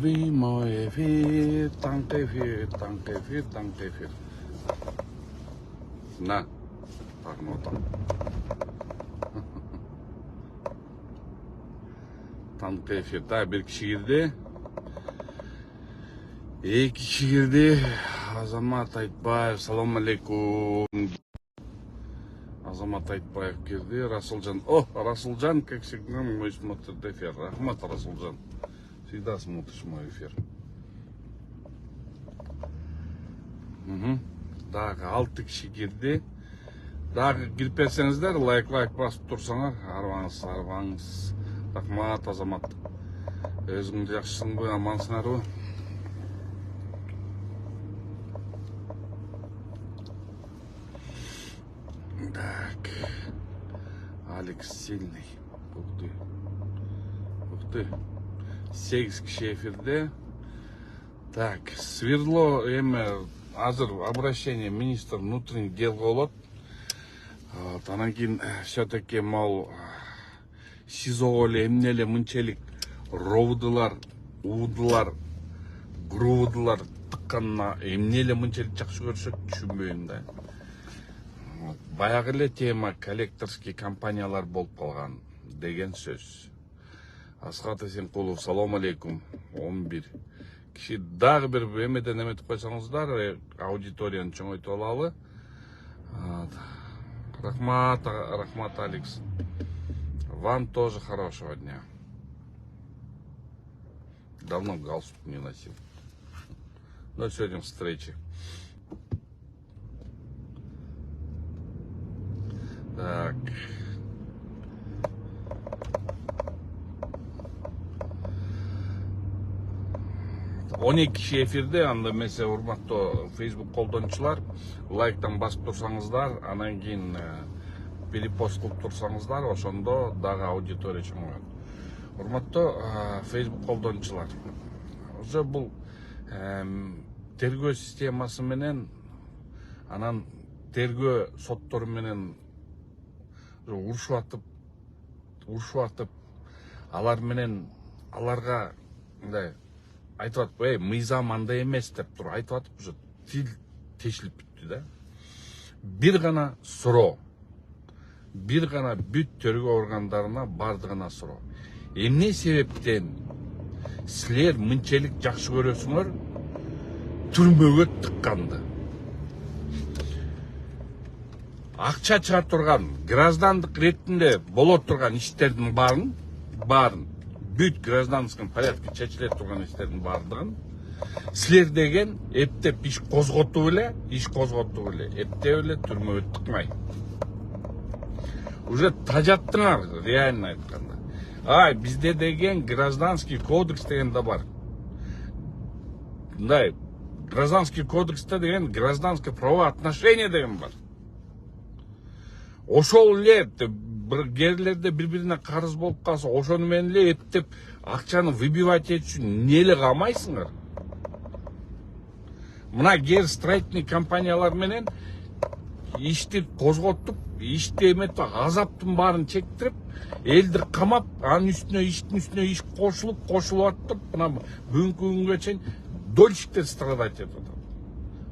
Прямой эфир, танк эфир, танк эфир, танк эфир. На, тағын отам. Танк эфир. Да, бір кіші кірді. Екі кіші кірді. Азамат Айтбаев, салам алейкум. Азамат Айтбаев кірді. Расулжан. О, Расулжан, как всегда, мой смотрит эфир. Рахмат, Расулжан. Всегда смотришь мой эфир. Дағы алты кіші кірді. Дағы кіріп берсеңіздер, лайк басып тұрсаңар. Арваңыз. Рахмат, Азамат. Өзіңді жақшысың ғой, амансыңар ғой. Так. Алекс сильный. Ух ты. 8 кіші эфирде. Так, Свердло азыр обращение министр внутренних дел болот. Анан кийин все-таки мал СИЗОго эле эмнеле мынчалык ровдулар, уудулар, грувдулар тыкканына эмнеле мынчалык жакшы көрүшөт түшүнбөйм да. Баягы эле тема коллекторский компаниялар болуп калган деген сөз. Асхат Эсенкулов, салам алейкум. 11 киши дагы бир эмеден эметип койсоңуздар, аудиторияны чоңойтуп алалы. Рахмат, Алекс. Вам тоже хорошего дня. Давно галстук не носил. Но сегодня встречи. Так. Он киши эфирде, анда месе урматтуу Facebook колдонуучулар, лайктан басып турсаңыздар, анан кийин перепост кылып турсаңыздар, ошондо дагы аудитория чоңоет. Урматтуу Facebook колдонуучулар, уже бул тергөө системасы менен, анан тергөө соттору менен урушуп атып, алар менен аларга мындай айтып атып, мыйзам андай эмес деп туруп айтып атып, уже тил тешилип бүттү да. Бир гана суроо. Бир гана бүт тергөө органдарына бардыгына суроо. Эмне себептен силер мынчалык жакшы көрөсүңөр түрмөгө тыкканды? Акча чыга турган, граждандык иретинде боло турган иштердин баарын бүт гражданский порядке чечиле турган иштердин бардыгын силер деген эптеп иш козготуп эле, эптеп эле түрмөгө тыкмай. Уже тажаттыңар, реально айтканда. Бизде деген гражданский кодекс деген да бар. Мындай, гражданский кодексте деген гражданское правоотношение деген бар. Ошол эле бір жерлерде бири-бирине карыз болуп калса, ошону менен эле эптеп акчаны выбивать этиш үчүн неле камайсыңар? Мына жер строительный компаниялар менен ишти козготуп, ишти эметип, азаптын баарын чектирип, элди камап, анын үстүнө иш кошулуп атып, мына бүгүнкү күнгө чейин дольщиктер страдать этип атат.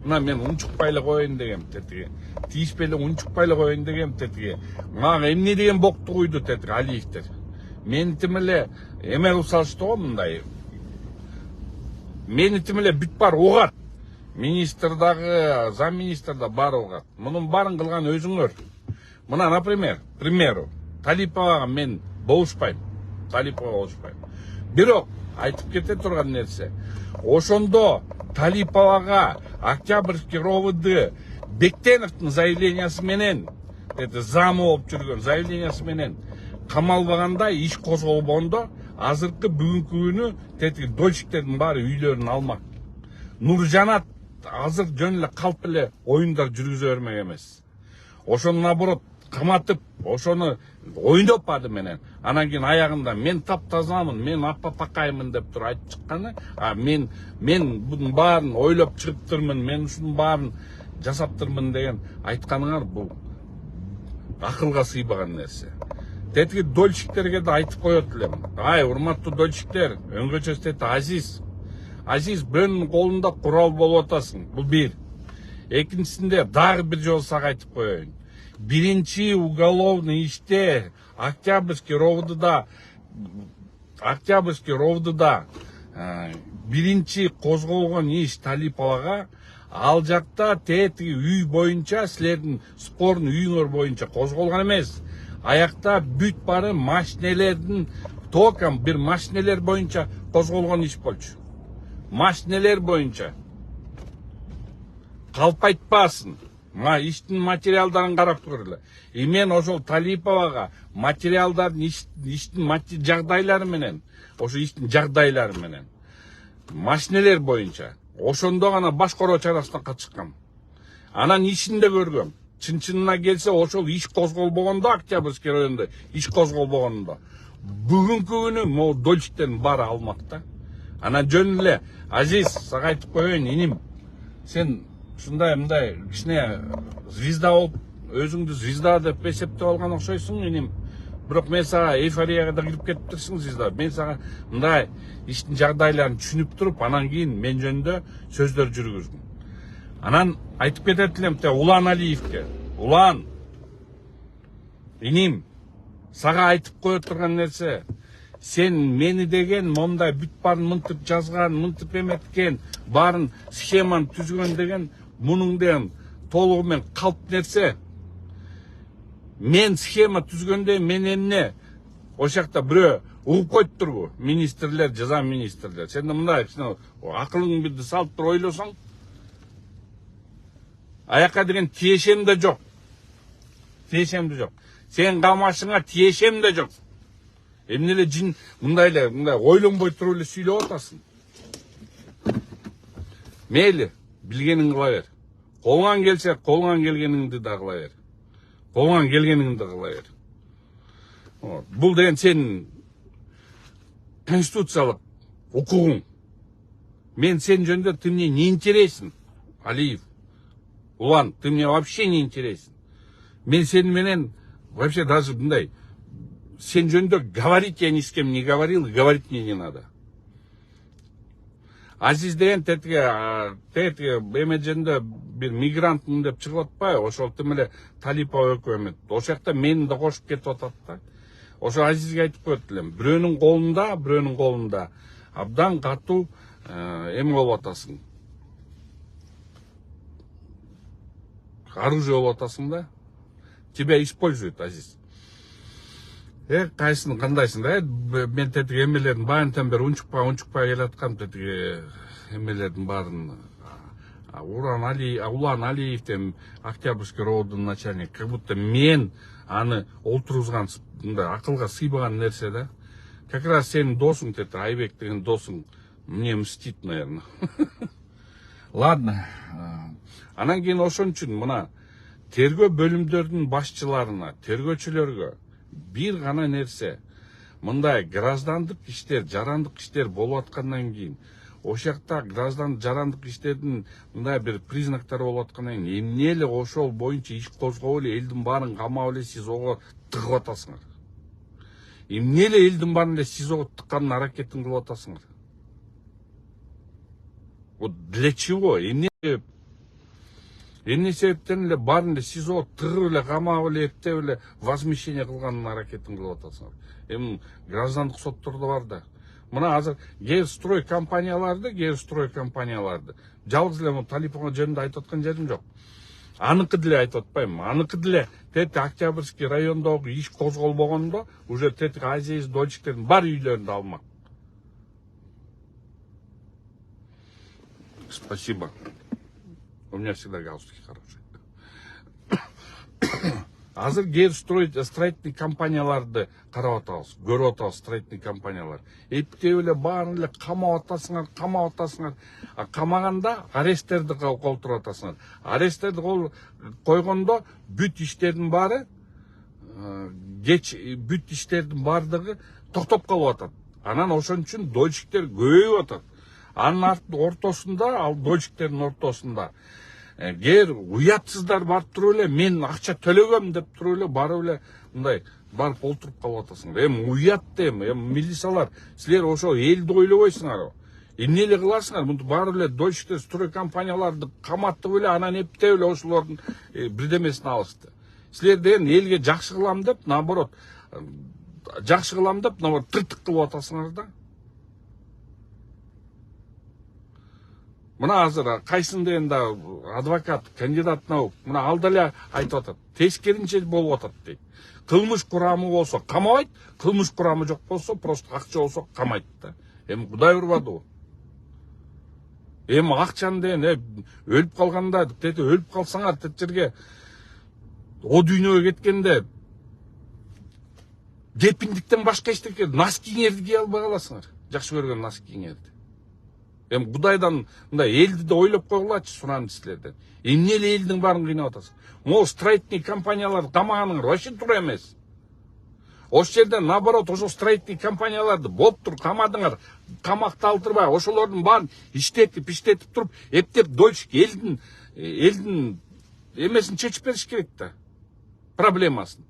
Мына мен унчукпай эле коеюн дегем тетиги. Тийишпей эле унчукпай эле коеюн дегем тетиги. Мага эмне деген бокту куйду тетиги Алиевтер. Менитим эле эме кылып салышты го мындай. Менитим эле бүт бар угат. Министр дагы, зам министр да бар угат. Мунун баарын кылган өзүңөр. Мына, например, Талиповага мен болушпайм. Бирок айтып кете турган нерсе. Ошондо Талиповага Октябрьский РОВД Бектеновдун заявлениясы менен, замы болуп жүргөн заявлениясы менен камалбаганда, иш козголбондо, азыркы бүгүнкү күнү тетиги дольщиктердин баары үйлөрүн алмак. Нуржанат азыр жөн эле калп эле оюндар жүргүзө бермек эмес. Ошону наоборот каматып, ошону ойноп барды менен. Анан кийин аягында мен таптазамын, мен аппакаймын деп туруп айтып чыкканы, мен бунун баарын ойлоп чыгыптырмын, мен ушунун баарын жасаптырмын деген айтканыңар бул акылга сыйбаган нерсе. Тетиги дольщиктерге да айтып коет элем. Урматтуу дольщиктер, өңгөчө Азиз, Азиз, бирөөнүн колунда курал болуп атасың. Бул бир. Экинчисинде дагы бир жолу сага айтып коеюн. Биринчи уголовный иште Октябрьский ровдуда биринчи козголгон иш Талиповага, ал жакта тетиги үй боюнча, силердин спорный үйүңөр боюнча козголгон эмес. Аякта бүт бары машинелердин токам бир машинелер боюнча козголгон иш болчу. Машинелер боюнча. Калп айтпасын. Иштин материалдарын карап көрөлү. Мен ошол Талиповага материалдардын иштин жагдайлары менен, ошо иштин жагдайлары менен машинелер боюнча ошондо гана башкаруу чарасына катышкам. Анан ишин да көргөм. Чын-чынына келсе ошол иш козголбогондо, Октябрьский районунда иш козголбогондо, бүгүнкү күнү могу дольщиктердин баары алмакта. Анан жөн эле, Азиз, сага айтып коеюн, иним, сен мындай кичине звезда болуп, өзүңдү звезда деп эсептеп алган окшойсуң, иним. Бирок мен сага эйфорияга да кирип кетиптирсиң, звезда. Мен сага мындай иштин жагдайларын түшүнүп туруп, анан кийин мен жөнүндө сөздөр жүргүздүм. Анан айтып кетет элем Улан Алиевке. Улан, иним, сага айтып кое турган нерсе, сен мени деген мондай бүт барын мынтип жазган, мынтип эметкен, барын схеманы түзгөн деген мунун деген толугу менен калп нерсе. Мен схема түзгөндө мен эмне? Ошол жакта бирөө угуп коюптурбу? Министрлер, жаза министрлер. Сен мындай акылыңды бирди салып туруп ойлосоң, аяка деген тиешем да жок. Тиешем да жок. Сен камашыңа тиешем да жок. Эмне эле жин мындай ойлонбой туруп эле сүйлөп атасың. Мейли, билгениңди кыла бер. Колуңан келсе, колуңан келгениңди да кыла бер. Колуңан келгениңди кыла бер. Бул деген сенин конституциялык укугуң. Мен сен жөнүндө ты мне не интересен, Алиев. Улан, ты мне вообще не интересен. Мен сен менен вообще даже мындай сен жөнүндө говорить я ни с кем не говорил, и говорить мне не надо. Азиз деген тетиги эме жөнүндө бир мигрантмын деп чыгып атпайбы? Ошол тим эле Талипова экөө эмет. Ошол жакта мени да кошуп кетип атат да. Ошо Азизге айтып коет элем. Бирөөнүн колунда абдан катуу эме болуп атасың. Оружие болуп атасың да. Тебя используют, Азиз. Кайсын кандайсың да? Мен тетиги эмелердин баарын бери унчукпай келаткам, тетиги эмелердин баарын Улан Алиев тем Октябрьский ровдун начальник, как будто мен аны олтургузган мындай акылга сыйбаган нерсе да. Как раз сенин досуң тети Айбек деген досуң мне мстит, наверное. Ладно. Анан кийин ошон үчүн мына тергөө бөлүмдөрдүн башчыларына, тергөөчүлөргө бир гана нерсе, мындай граждандык иштер, жарандык иштер болуп аткандан кийин, ошол жакта жарандык иштердин мындай бир признактары болуп аткандан кийин, эмне эле ошол боюнча иш козгоп эле элдин баарын камап эле СИЗОго тыгып атасыңар? Эмне эле элдин баарын эле СИЗОго тыккандын аракетин кылып атасыңар? Вот для чего? Эмне себептен эле баарын эле СИЗОго тыгып эле камап эле эптеп эле возмещение кылгандын аракетин кылып атасыңар? Эми граждандык соттордо бар да. Мына азыр геострой компанияларды жалгыз эле Талиповга жөнүндө айтып аткан жерим жок. Аныкы деле айтып атпайм. Аныкы деле тети Октябрьский райондогу иш козголбогондо уже тети Азиз дольщиктердин бар үйлөрүндө алмак. Спасибо. У меня всегда галстуки хорошие. Азыр строительный компанияларды карап атабыз, көрүп атабыз строительный компаниялар. Эптеп эле баарын эле камап атасыңар. Камаганда аресттерди колтуруп атасыңар. Аресттерди койгондо бүт иштердин баары бардыгы токтоп калып атат. Анан ошон үчүн дольщиктер көбөйүп атат. Анын ортосунда, ал дольщиктердин ортосунда кээ уятсыздар барып туруп эле мен акча төлөгөм деп туруп эле барып эле мындай барып олтуруп калып атасыңар. Эми уят эми милициялар, силер ошо элди ойлобойсуңар. Эмне эле кыласыңар? Мынтип баары эле Deutsche строй компанияларды каматтып эле анан эптеп эле ошолордун бирдемесин алышты. Силер деген элге жакшы кылам деп, наоборот, тыртык кылып атасыңар да. Мына азыр кайсын деген да адвокат, кандидат наук, мына алда эле айтып атат. Тескеринче болуп атат дейт. Кылмыш курамы болсо камабайт, кылмыш курамы жок болсо просто акча болсо камайт да. Эми Кудай урбадыбы? Эми акчаны деген өлүп калганда, өлүп калсаңар тет жерге о дүйнөгө кеткенде кепиндиктен башка эчтеке носкиңерди кие албай каласыңар. Жакшы көргөн носкиңерди. Эми Кудайдан мындай элди да ойлоп койгулачы, суранды силерден. Эмне эле элдин баарын кыйнап атасың? Могу строительный компанияларды камаганыңар вообще туура эмес. Ошол жерде наоборот, ошол строительный компанияларды болуптур камадыңар, камакта алдырбай, ошолордун баарын иштетип туруп, эптеп Deutsche элдин эмесин чечип бериш керек да. Проблемасын.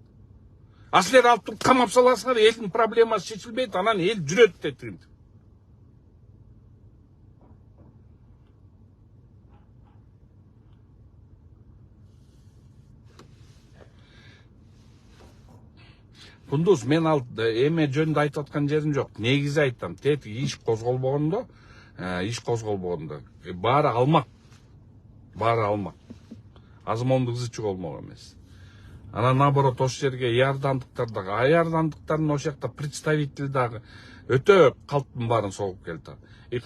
А силер алып туруп камап саласыңар, элдин проблемасы чечилбейт, анан эл жүрөт дейт. Кундуз, мен эме жөнүндө айтып аткан жерим жок. Негизи айтам, иш козголбогондо, баары алмак. Азмондук ызы чыголмок эмес. Анан наоборот, ошол жерге иордандыктар дагы, иордандыктардын ошол жакта представитель дагы өтө калктын баарын согуп келди.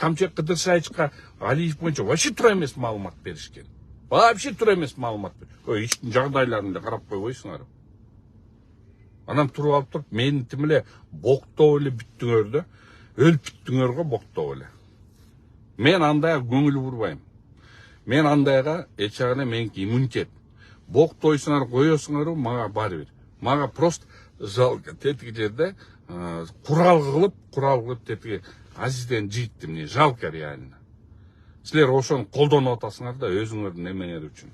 Камчек Кыдыршайычка Алиев боюнча вообще туура эмес маалымат беришкен. Вообще туура эмес маалымат. Иштин жагдайларын эле карап койбойсуңар. Анан туруп алып туруп, мени тим эле боктоп эле бүттүңөр да, өлүп бүттүңөр го боктоп эле. Мен андайга көңүл бурбайм. Мен андайга эчагына меники иммунитет. Боктойсуңар, коесуңар, мага баары бир. Мага просто жалко тетиги жерде курал кылып тетиги Азизден жыйттым, не жалко реально. Силер ошону колдонуп атасыңар да өзүңөрдүн эмеңер үчүн.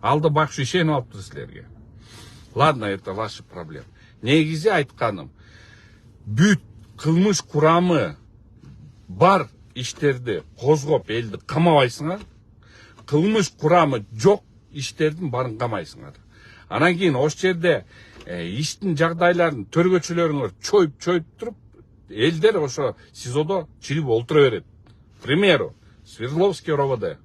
Алда бакшы ишенип алыптыр силерге. Ладно, это ваши проблемы. Негизи айтканым, бүт кылмыш курамы бар иштерди козгоп элди камабайсыңар, кылмыш курамы жок иштердин баарын камайсыңар. Анан кийин ошол жерде иштин жагдайларын төргөчүлөрүңөр чоюп туруп, элдер ошо СИЗОдо чилип олтура берет. К примеру, Свердловский РОВД.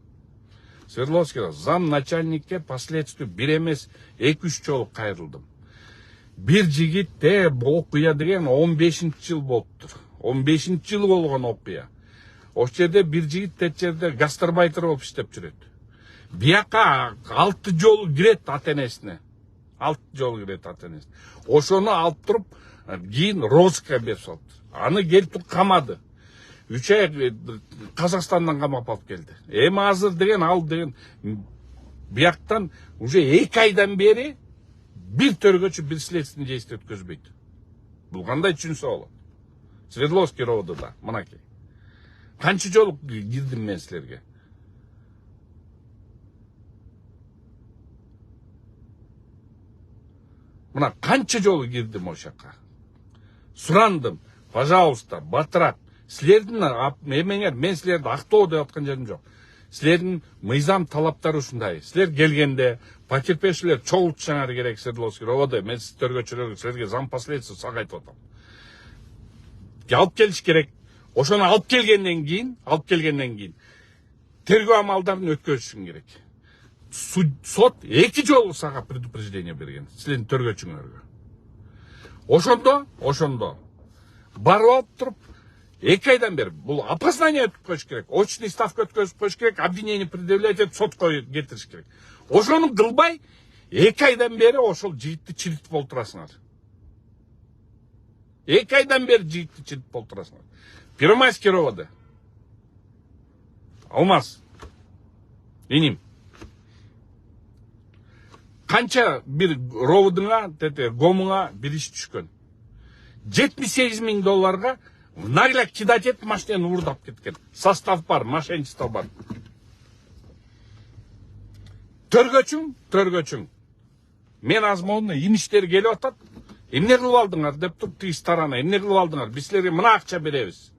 Свердловский зам начальникке последствий бир эмес 2-3 жолу кайрылдым. Бир жигитте окуя деген 15-жыл болуптур. 15-жыл болгон окуя. Ошол жерде бир жигит тет жерде гастарбайтер болуп иштеп жүрөт. Бияка 6 жолу кирет ата-энесине. 6 жолу кирет ата-энесине. Ошону алып туруп, кийин розыскка берип салыптыр. Аны келтип камады. 3 ай Казакстандан камап алып келди. Эми азыр деген ал деген бияктан уже 2 айдан бери бир төргөчү бир следственный действие өткөзбөйт. Бул кандай түшүнсө болот? Свердловский РОВДда, мынакей. Канча жолу кирдим мен силерге? Мына канча жолу кирдим ошол жака? Сурандым, пожалуйста, батыраак. Силердин эмеңер, мен силерди актоо деп аткан жерим жок. Силердин мыйзам талаптары ушундай. Силер келгенде потерпевшилер чогултушаңар керек Свердловский РОВД. Мен төргөчүлөргө силерге зам последствий сагайтып атам. Алып келиш керек. Ошону алып келгенден кийин тергөө амалдарын өткөзүшүң керек. Сот 2 жолу сага предупреждение берген силердин төргөчүңөргө. Ошондо барып алып туруп 2 айдан бери бул опознание өтүп коюш керек. Очный ставка өткөзүп коюш керек, обвинение предъявлять этип сотко кетириш керек. Ошону кылбай 2 айдан бери ошол жигитти чилитип олтурасыңар. 2 айдан бери жигитти чилитип олтурасыңар. Первомайский РОВД. Алмаз. Иним. Канча бир ровдуңа, гомуңа бир иш түшкөн. $78,000 нагляк кидать этип машинаны урдап кеткен. Состав бар, мошенничество бар. Төргөчүң. Мен азмонуна иништер келип атат. Эмне кылып алдыңар деп туруп тиги тарана. Эмне кылып алдыңар? Биз силерге мына акча беребиз.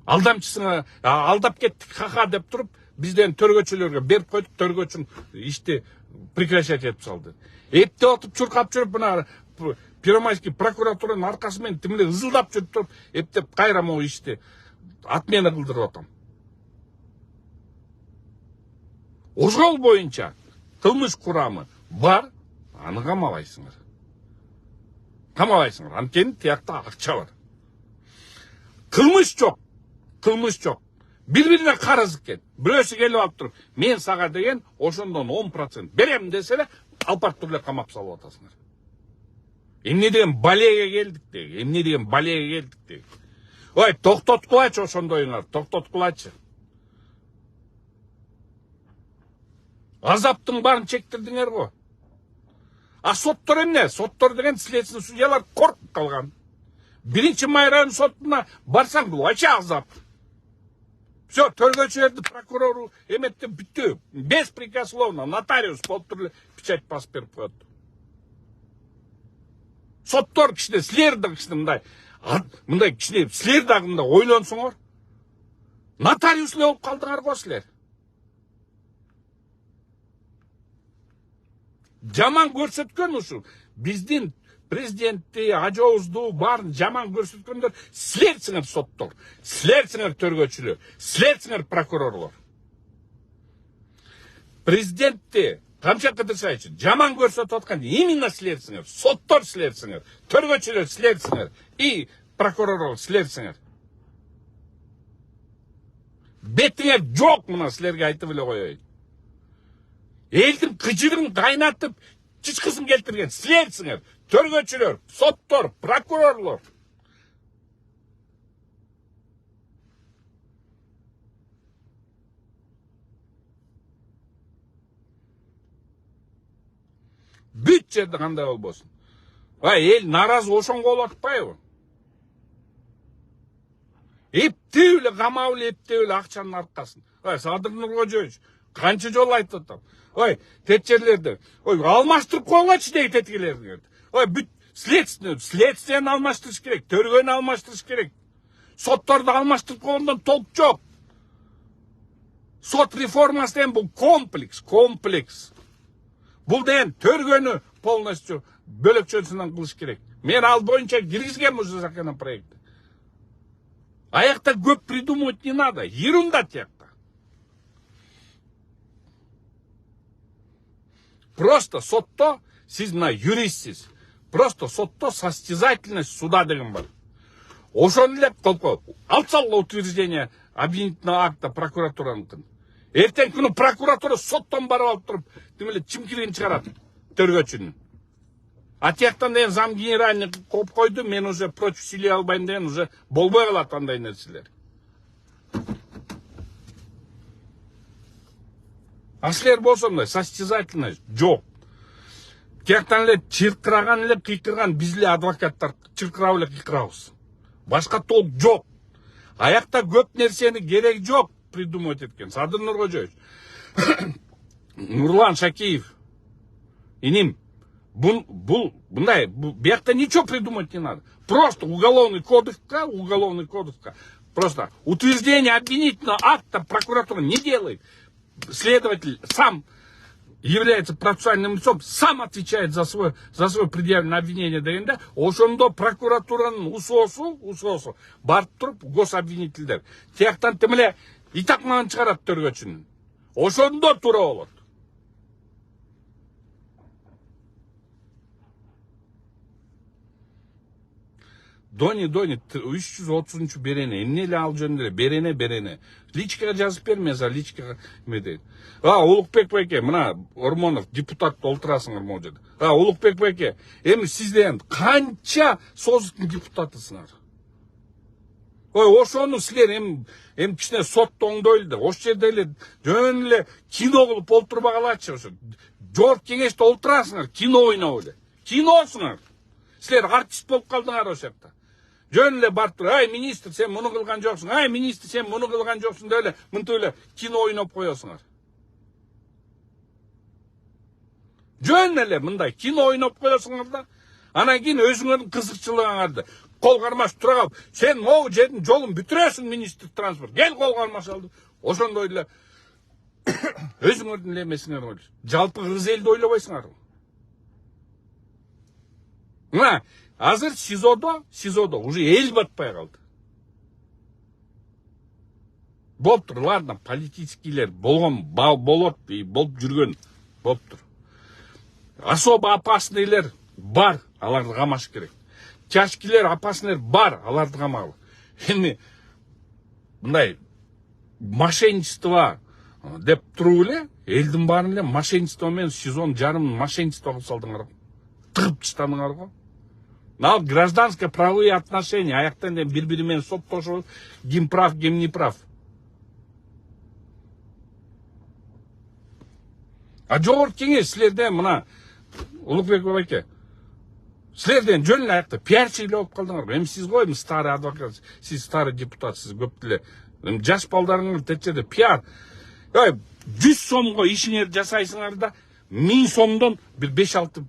Алдамчысыңа алдап кеттік ха деп тұрып, бізден төргөчөлөргө беріп қойдық, төргөчүн ишти прекращать етіп салды. Епте отып чуркап жүрүп, мына Первомайский прокуратуранын аркасымен тимиле ызылдап жүрүп туруп, эптеп кайра могу ишти отмена кылдырып атам. Ошол боюнча кылмыш курамы бар, аны камабайсыңар. Камабайсыңар. Анткени тиякта акча бар. Кылмыш жок. Кылмыш жок. Бири-бирине карыз экен. Бирөөсү келип алып туруп, мен сага деген ошондон 10% берем десе эле, алпак түрлө камап салып атасыңар. Эмне деген балеге келдик деги. Эмне деген балеге келдик деги. Ой, токтоткулачы ошондойуңар, токтоткулачы. Азаптың барын чектирдиңер го. А соттор эмне? Соттор деген следственный судьялар коркуп калган. 1-май район сотуна барсаң, бул ача азап. Все, төргөчөлөрдү прокурору эметти бүттү. Беспрекословно нотариус болуп туруп печать басып берип коет. Соттор кичине, силер да кичине мындай кичине, силер дагы мындай ойлонсоңор. Нотариус эле болуп калдыңар го силер. Жаман көрсөткөн ушул. Биздин президентти, ажоозду баарын жаман көрсөткөндөр силерсиңер соттор, силерсиңер төргөчүлөр, силерсиңер прокурорлор. Президентти Камчат Кадыршаевич жаман көрсөтүп аткан именно силерсиңер, соттор силерсиңер, төргөчүлөр силерсиңер и прокурорлор силерсиңер. Бетиңер жок мына силерге айтып эле коеюн. Элдин кыжырын кайнатып, чычкысын келтирген силерсиңер, төргөчүлөр, соттор, прокурорлор. Бүт жерде кандай болбосун. Эл наразы ошонго болуп атпайбы? Эптеп эле камап эле, эптеп эле акчанын аркасын. Садыр Нуркожоевич, канча жолу айтып атам. Тет жерлерди, алмаштырып койгончу деги теткелерди. Бүт следствияны алмаштырыш керек, төргөнү алмаштырыш керек. Сотторду алмаштырып койгондон толк жок. Сот реформасы деген бул комплекс. Бул деген төргөнү полностью бөлөкчөсүнөн кылыш керек. Мен ал боюнча киргизгем уже законопроектти. Аякта көп придумывать не надо, ерунда тиякта. Просто сотто, сиз мына юристсиз. Просто сотто состязательность суда деген бар. Ошону эле толко алсал утверждение обвинительного акта прокуратураныкын. Эртең күнү прокуратура соттон барып алып туруп, демеле чимкирин чыгарат төргөчүнүн. А тияктан деген зам генеральный коп койду, мен уже против силей албайм деген уже болбой калат андай нерселер. А силер болсо мындай состязательность жок. Тияктан эле чыркыраган эле кыйкырган биз эле адвокаттар чыркырап эле кыйкырабыз. Башка толк жок. Аякта көп нерсени керек жок придумать эткен. Садыр Нуркожоевич, Нурлан Шакиев, иним, мындай, биякта ничего придумать не надо. Просто уголовный кодекска, просто утверждение обвинительного акта прокуратура не делает. Следователь сам является процессуальным лицом, сам отвечает за свое предъявленное обвинение дегенде, ошондо прокуратуранын усоосу барып туруп гособвинительдер. Тияктан тимеле итакмагын чыгарат төргөчүнүн. Ошондо туура болот. Дони 330 берене. Эмне эле ал жөнүндө берене. Личкага жазып бер, мен личкага эме дейт. Улукбек байке, мына Ормонов депутат олтурасыңар могу жерде. Улукбек байке, эми сизден канча создуктун депутатысыңар? Ошону силер эми кичине сотто оңдойлу да. Ошол жерде эле жөн эле кино кылып олтурбагалачы ошо. Жогорку кеңеште олтурасыңар, кино ойноп эле. Киносуңар. Силер артист болуп калдыңар ошол жакта. Жөн эле барып туруп, ай министр, сен муну кылган жоксуң, ай министр, сен муну кылган жоксуң деп эле мынтип эле кино ойноп коесуңар. Жөн эле мындай кино ойноп коесуңар да, анан кийин өзүңөрдүн кызыкчылыгыңарды қол қармашып тұра қалып, сен ол жердің жолын бүтіресің, министр транспорт. Кел қол қармаш алды. Ошондой эле өзүңөрдүн эле эмесиңер ойлойсуң. Жалпы кыргыз элди ойлобойсуңар. Мына азыр СИЗОдо уже эл батпай калды. Болуптур, ладно, политическийлер болот, болуп жүргөн болуптур. Особо опасныйлер бар, аларды камаш керек. Тяжкилер, опасныйлер бар, аларды камагыл. Эми мындай мошенничество деп туруп эле элдин баарын эле мошенничество менен СИЗОнун жарымын мошенничество кылып салдыңар. Тыгып таштадыңар го. Ал гражданско правовые отношения, аяктан бири-бири менен соттошуп, ким прав, ким не прав. А жогорку кеңеш силерден мына Улукбек байке, силерден жөн эле аякта пиарчы эле болуп калдыңар. Эми сиз го, эми старый адвокат, сиз старый депутат, сиз көп деле жаш балдарыңыз течеде пиар. 100 сомго ишиңерди жасайсыңар да, 1000 сомдон бир 5-6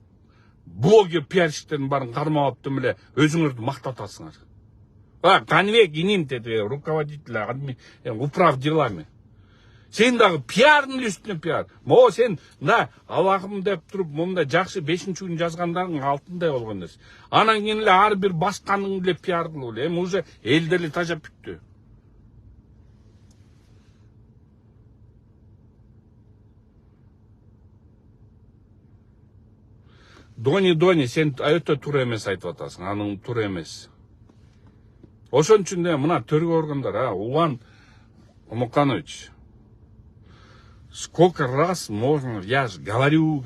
блогер пиарщиктердин баарын кармап алып эле өзүңөрдү мактатасыңар. Каныбек иним деди руководитель управ делами. Сен дагы пиардын үстүнө пиар. Мо сен да алакым деп туруп, монда жакшы 5-күн жазгандарың алтындай болгон нерсе. Анан кийин эле ар бир басканың эле пиар кылып эле. Эми уже эл деле тажап бүттү. Дони, сен өтө туура эмес айтып атасың. Анын туура эмес. Ошон үчүн да мына төргө органдар, Улан Умуканович, сколько раз можно, я же говорю,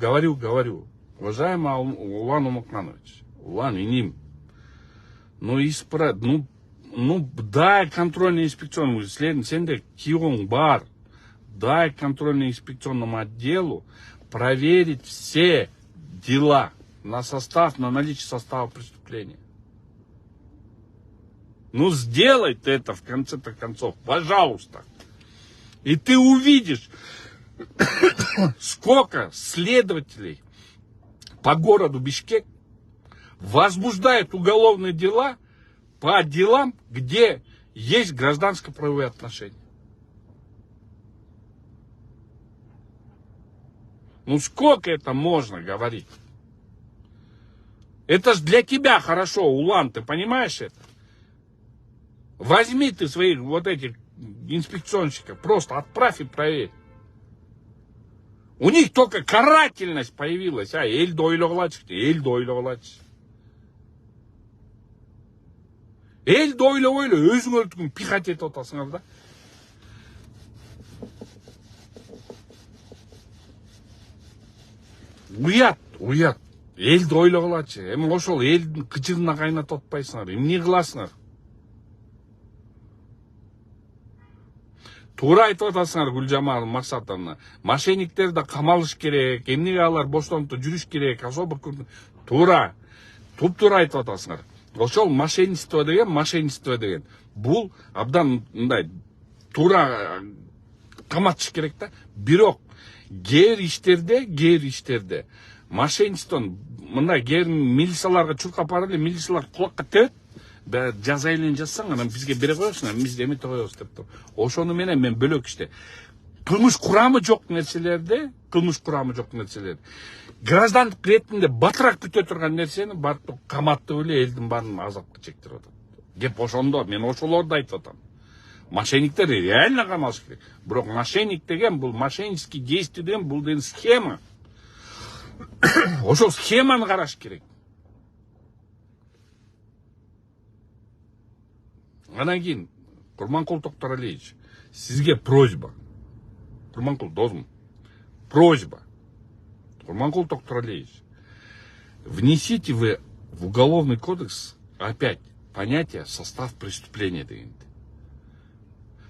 уважаемый Улан Умуканович, Улан иним, дай контрольно-инспекционному, сенде киоң бар, дай контрольно-инспекционному отделу проверить все дела на наличие состава преступления. Сделай ты это в конце-то концов, пожалуйста. И ты увидишь, сколько следователей по городу Бишкек возбуждают уголовные дела по делам, где есть гражданско-правовые отношения. Сколько это можно говорить? Это ж для тебя хорошо, Улан, ты понимаешь это? Возьми ты своих вот этих инспекционщиков, просто отправь и проверь. У них только карательность появилась. Элді ойлағылачы. Элді ойлы, өзіңөрдікін пихать етіп отасыңар да. Уят. Элді ойлағылачы. Эми ошол элдин кычырына кайнатып атпайсыңар. Эмне кыласыңар? Туура айтып атасыңар Гүлжамал Максатовна. Мошенниктерди камалыш керек, эмнеге алар боштонуп жүрүш керек, особо туура. Туп-туура айтып атасыңар. Ошол мошенничество деген. Бул абдан мындай туура каматыш керек да. Бирок кээ бир иштерде мошенничествонун мындай кээ милицияларга чуркап барып эле милициялар кулакка тебет. Жазайлын жазсаң, анан бизге бере коесуң, биз эмете коебуз деп туруп. Ошону менен мен бөлөк иште. Кылмыш курамы жок нерселерди, граждандык иретинде батыраак бүтө турган нерсени барып каматтып эле элдин баарын азапка чектирип атат. Кеп ошондо мен ошолорду айтып атам. Мошенниктер реально камалыш керек. Бирок мошенник деген бул мошеннический действие деген бул деген схема. Ошол схеманы караш керек. Анан кийин Курманкул Токторалиевич, сизге просьба. Курманкул досум, просьба. Курманкул Токторалиевич, внесите вы в уголовный кодекс опять понятие состав преступления деген.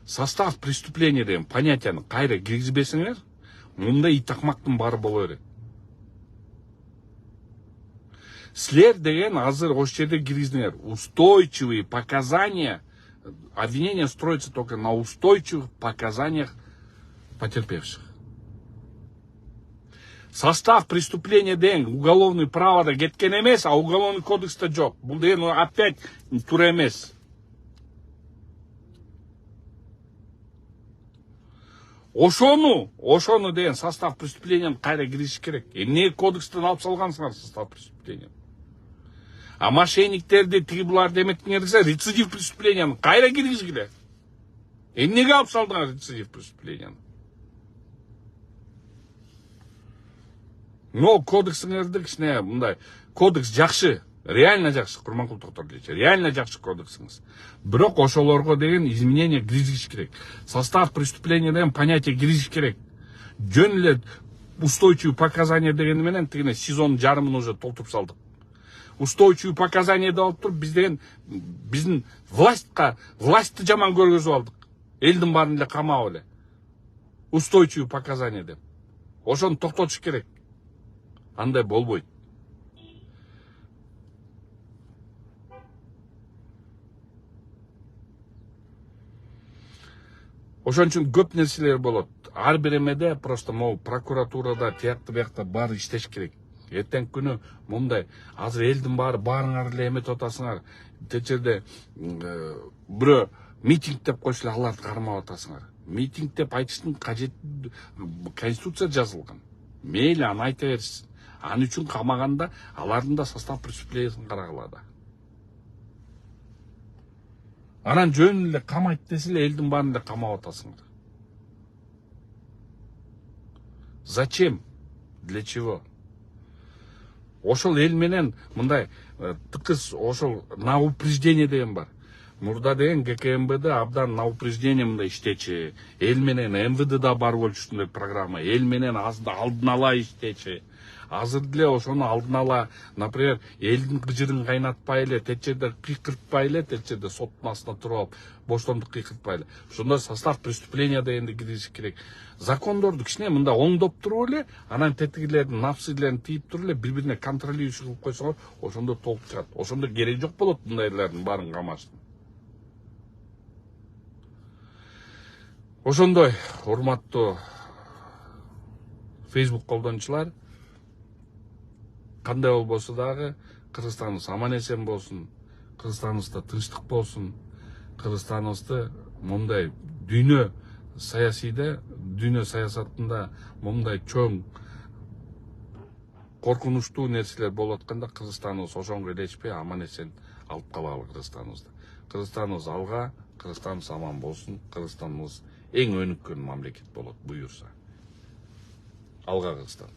Состав преступления деген понятияны кайра киргизбесиңер, мында итакмактын бары боло берет. Силер деген азыр ошол жерде киргиздиңер. Устойчивые показания. Обвинение строится только на устойчивых показаниях потерпевших. состав преступления деген уголовный правода кеткен эмес, а уголовный кодекста жоқ. Бул деген опять туура эмес. Ошону деген состав преступлениянын кайра киришиш керек. Эмне кодекстен алып салгансыңар состав преступления? А мошенниктерди тиги буларды эметиңерсе, рецидив преступленияны кайра киргизгиле. Эмнеге алып салдыңар рецидив преступленияны? Но кодексиңерди кичине мындай, кодекс жакшы, реально жакшы, Курманкул Токторович, реально жакшы кодексиңиз. Бирок ошолорго деген изменение киргизиш керек. Состав преступления деген понятие киргизиш керек. Жөн эле устойчивый показания дегени менен тигине сезон жарымын уже толтуруп салдык. Устойчивый показания деп алып туруп биздин властьты жаман көргөзүп алдык. Элдин баарын эле камап эле. Устойчивый показания деп. Ошону токтотуш керек. Андай болбойт. Ошон үчүн көп нерселер болот. Ар бир эмеде просто могу прокуратурада тиякта биякта баары иштеш керек. Эртең күнү мындай азыр элдин баарыңар эле эметип атасыңар. Течерде бирөө митинг деп койсо эле аларды кармап атасыңар. Митинг деп айтыштын кажет конституция жазылган. Мейли аны айта берсин. Аны үчүн камаганда алардын да состав преступлениесин карагыла. Анан жөн эле камайт десе эле элдин баарын эле камап атасыңар. Зачем? Для чего? Ошол эл менен мындай тыкыз ошол на упреждение деген бар. Мурда деген ГКМБД абдан на упреждение мындай иштечи. Эл менен МВД да бар болчу ушундай программа. Эл менен алдын ала иштечи. Азыр деле ошону алдын ала, например, элдин кыжырын кайнатпай эле, течерде кыйкыртпай эле, течерде соттун астына туруп алып, боштондук кыйкыртпай эле. Ошондой состав преступления дегенди киргизиш керек. Закондорду кичине мында оңдоп туруп эле, анан тетигилердин нафсилерин тийип туруп эле бири-бирине контролирующий кылып койсоңор, ошондо толук чыгат. Ошондо кереги жок болот мындайлардын баарын камаштын. Ошондой, урматтуу Facebook колдонуучулар, кандай болбосо дагы Кыргызстаныбыз аман эсен болсун, Кыргызстаныбызда тынчтык болсун, Кыргызстаныбызды мындай дүйнө саясатында мындай чоң коркунучтуу нерселер болуп атканда Кыргызстаныбыз ошонго ээлешпей аман эсен алып калалы Кыргызстаныбызды. Кыргызстаныбыз алга, Кыргызстаныбыз аман болсун, Кыргызстаныбыз эң өнүккөн мамлекет болот буюрса. Алга Кыргызстан.